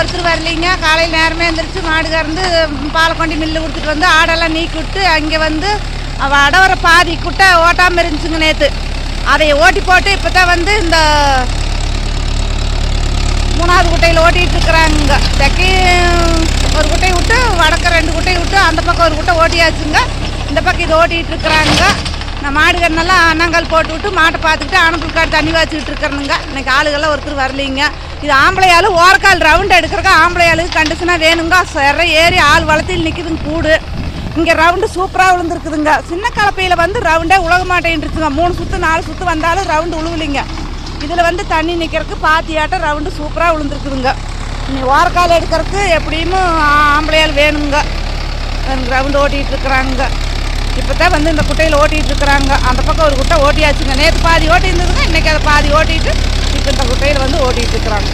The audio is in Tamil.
ஒருத்தர் வரலைங்க. காலையில் நேரமே எழுந்திரிச்சு மாடு கறந்து பாலை கொண்டு மில்லு கொடுத்துட்டு வந்து ஆடெல்லாம் நீக்கி விட்டு அங்கே வந்து வடவர பாதி குட்டை ஓட்டாமல் இருந்துச்சுங்க நேற்று. அதை ஓட்டி போட்டு இப்போ தான் வந்து இந்த 3வது குட்டையில் ஓட்டிகிட்டு இருக்கிறாங்க. தெற்கே ஒரு குட்டையை விட்டு வடக்க 2 குட்டையை விட்டு அந்த பக்கம் ஒரு குட்டை ஓட்டியாச்சுங்க. இந்த பக்கம் இது ஓட்டிகிட்டு இருக்கிறாங்க. நான் மாடு கண்ணெல்லாம் அண்ணாங்கால் போட்டு விட்டு மாட்டை பார்த்துக்கிட்டு ஆனப்புல்காடு தண்ணி வச்சுக்கிட்டு இருக்கிறனுங்க. இன்றைக்கி ஆளுகள்லாம் ஒருத்தர் வரலைங்க. இது ஆம்பளையாள் ஓரக்கால் ரவுண்டு எடுக்கிறக்கு ஆம்பளையாளுக்கு கண்டிஷனாக வேணுங்க. சிற ஏறி ஆள் வளர்த்தியில் நிற்கிதுங்க கூடு. இங்கே ரவுண்டு சூப்பராக விழுந்துருக்குதுங்க. சின்ன கலப்பையில் வந்து ரவுண்டே உலக மாட்டேன்ருச்சுங்க. 3 சுற்று 4 சுற்று வந்தாலும் ரவுண்டு உழுவலிங்க. இதில் வந்து தண்ணி நிற்கிறதுக்கு பாத்தியாட்டம் ரவுண்டு சூப்பராக விழுந்துருக்குதுங்க. நீ ஓரக்கால் எடுக்கிறதுக்கு எப்படியும் ஆம்பளையால் வேணுங்க. ரவுண்டு ஓட்டிகிட்டு இருக்கிறாங்க. இப்போ தான் வந்து இந்த குட்டையில் ஓட்டிகிட்டு இருக்கிறாங்க. அந்த பக்கம் ஒரு குட்டை ஓட்டியாச்சுங்க. நேற்று பாதி ஓட்டி இருந்ததுங்க. இன்றைக்கி அதை பாதி ஓட்டிட்டு இப்போ இந்த குட்டையில் வந்து ஓட்டிகிட்டு இருக்கிறாங்க.